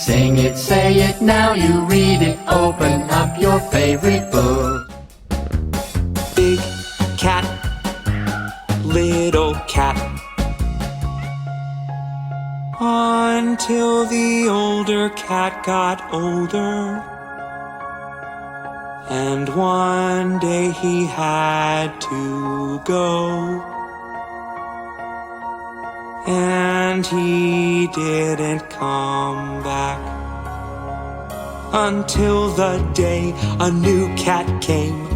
Sing it, say it, now you read it. Open up your favorite book. Big cat, little cat, until the older cat got older, and one day he had to go, and he didn't come back until the day a new cat came.